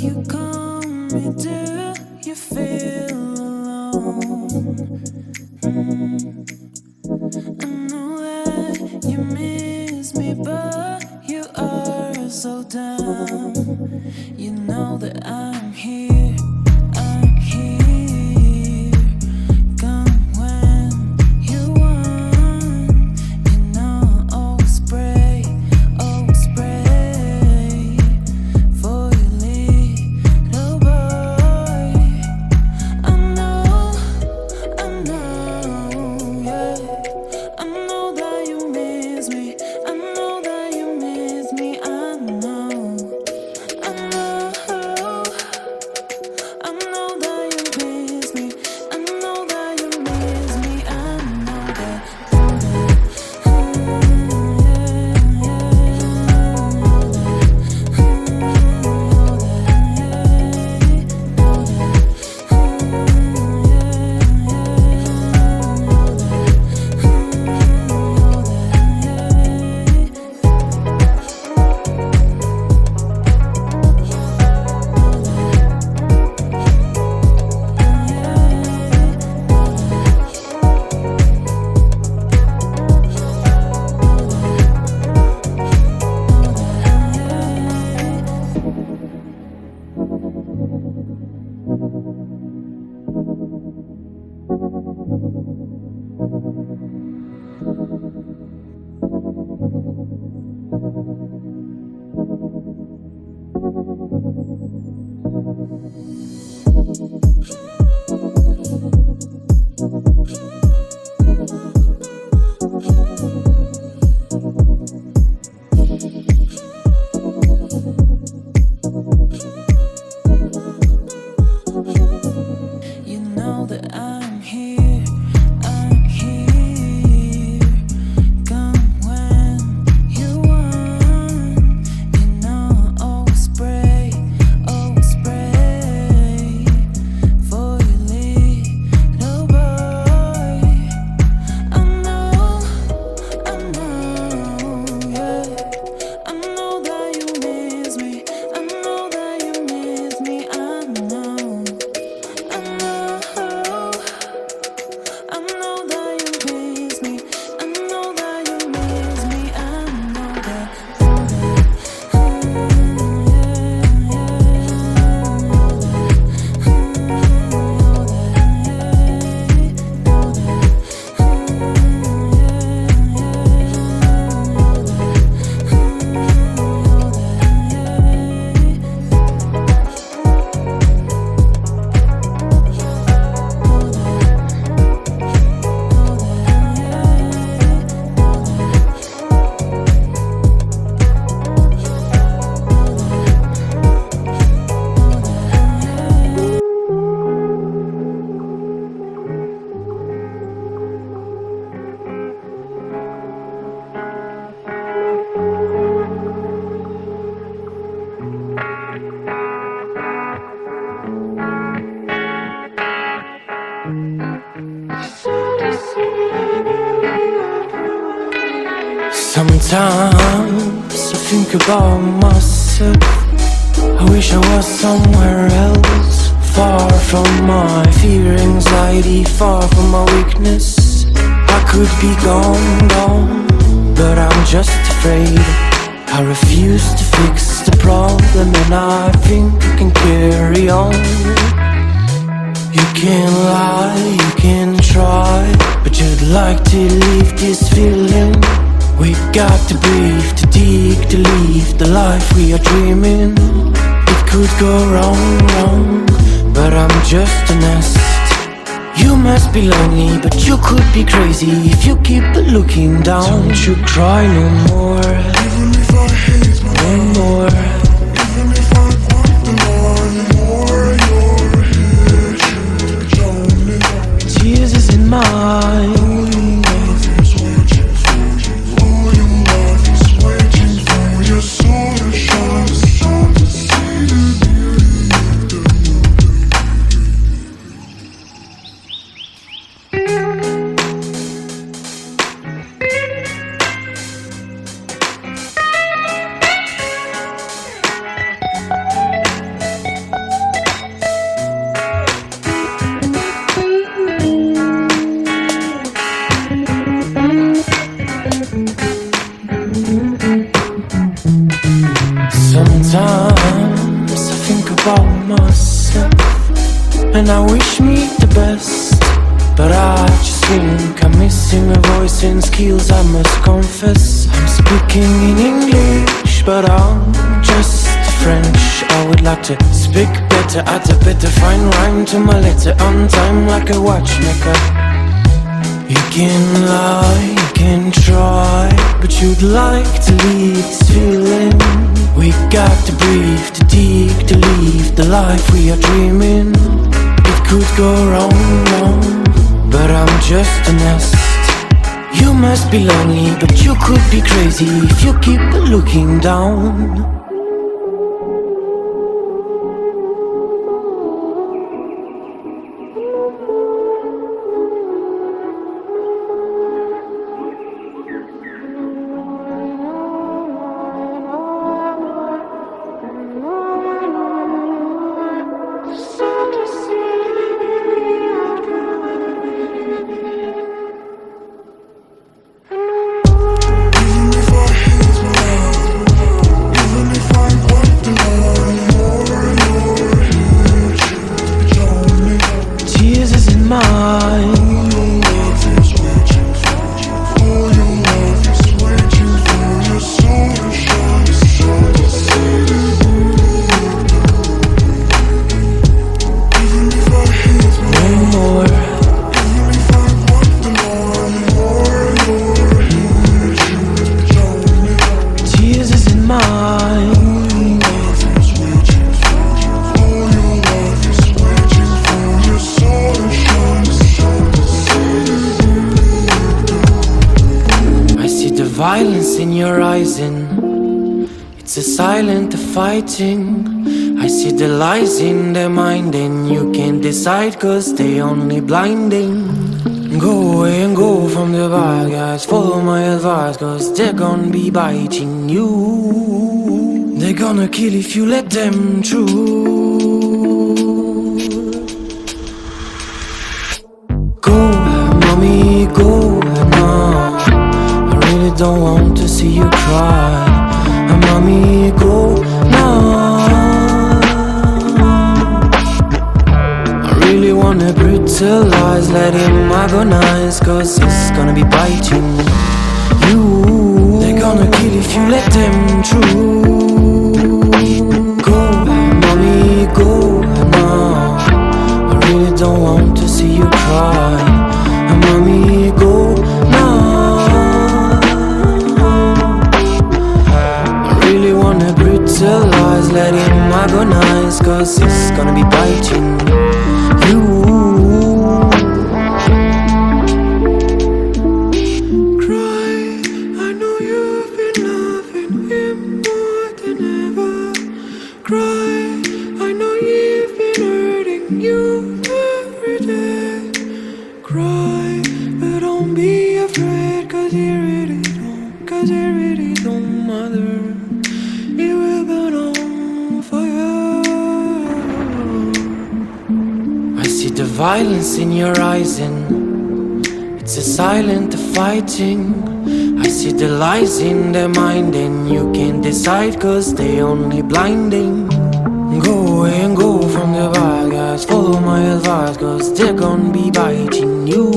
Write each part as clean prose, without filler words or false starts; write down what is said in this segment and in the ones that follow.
you call me, do you feel alone? I know that you miss me, but you are so dumb. You know that I'm here, I'm here. Come when you want. You know I'll always pray for your little boy. I know, yeah. I know that you miss me. I know that you miss me. I know that you miss me. I know that you miss me. I know that. You know that I'm here, I'm here. Come when you want. You know I'll always pray for your little boy. I know, yeah. I know that you miss me. I know that you miss me. I know that you miss me. I know that you miss me. I know that. Sometimes I think about myself. I wish I was somewhere else, far from my fear, anxiety, far from my weakness. I could be gone, but I'm just afraid. I refuse to fix the problem, and I think I can carry on. You can lie, you can try, but you'd like to leave this feeling. We got to breathe, to dig, to live the life we are dreaming. It could go wrong, but I'm just a nest. You must be lonely, but you could be crazy if you keep looking down. Don't you cry no more, even if I hate no more. Even if I want the more, you're here to tell me. Tears is in mine. Sometimes I think about myself and I wish me the best, but I just think I'm missing a voice and skills, I must confess. I'm speaking in English, but I'm just French. I would like to speak better, add a better fine rhyme to my letter on time like a watchmaker. You can lie, you can try, but you'd like to leave this feeling. We got to breathe, to dig, to live the life we are dreaming. It could go wrong, but I'm just a nest. You must be lonely, but you could be crazy if you keep looking down. Violence in your eyes and it's a silent fighting. I see the lies in their mind and you can't decide cause they only blinding. Go away and go from the bad guys, follow my advice cause they're gonna be biting you. They're gonna kill if you let them through. Go, mommy, go now. I don't want to see you cry. Mommy, go now. I really wanna brutalize, let him agonize cause it's gonna be biting you. They're gonna kill if you let them through. Go, mommy, go now. I really don't want to see you cry. Mommy, go now. Brutalize, let him agonize cause it's gonna be biting you. Cry, I know you've been loving him more than ever. Cry, I know you've been hurting you every day. Cry, but don't be afraid cause he really don't matter. It will burn on fire. I see the violence in your eyes and it's a silent fighting. I see the lies in their mind and you can't decide cause they only blinding. Go away and go from the bad guys, follow my advice cause they're gonna be biting you.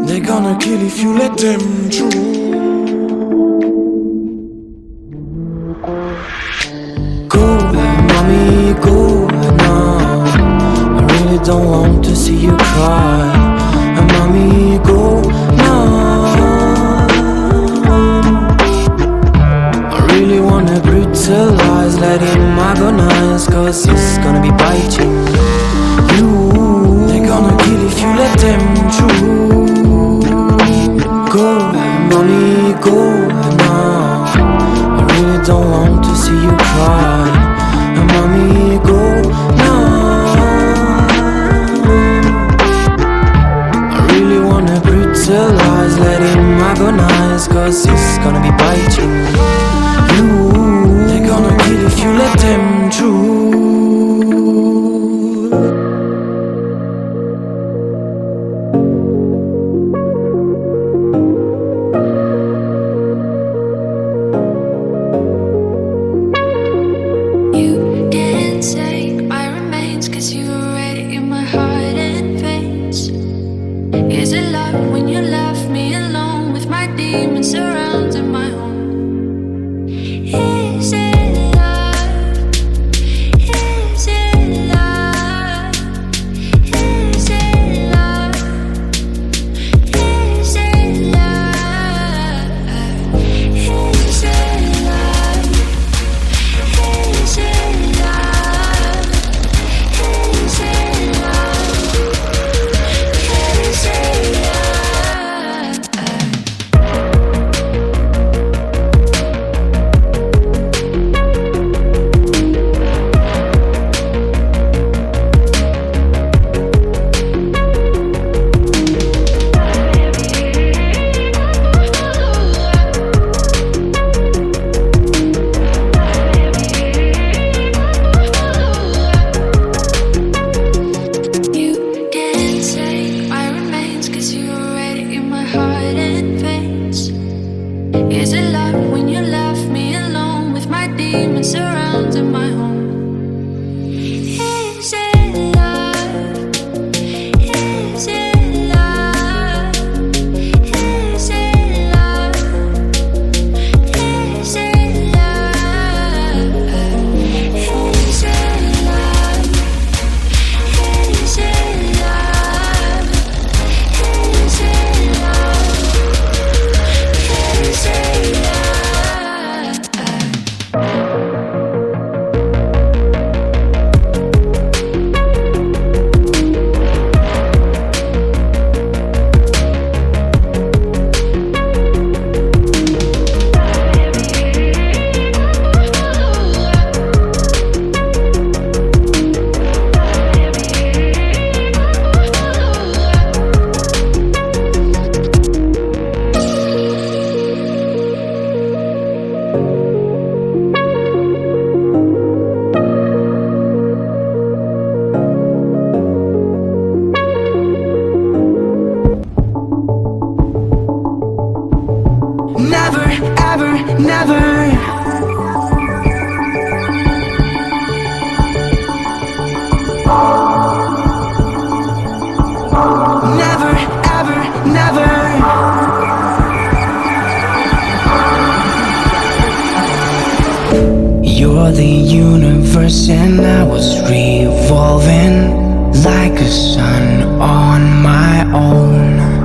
They're gonna kill if you let them through. Mommy, go now. I really don't want to see you cry. Mommy, go now. I really wanna brutalize, let him agonize cause it's gonna be biting you. They're gonna kill if you let them through. Go, mommy, go now. I really don't want to see you cry. Mommy, go now. I really wanna brutalize, let him agonize cause it's gonna be biting you. They're gonna kill if you let them through. argument surrounding my home. Is it love? Is it love? Is it love? Is it love? Is it love? Is it love? Is it love? Is it love? Never, ever, never. Never, ever, never. You're the universe and I was revolving like a sun on my own.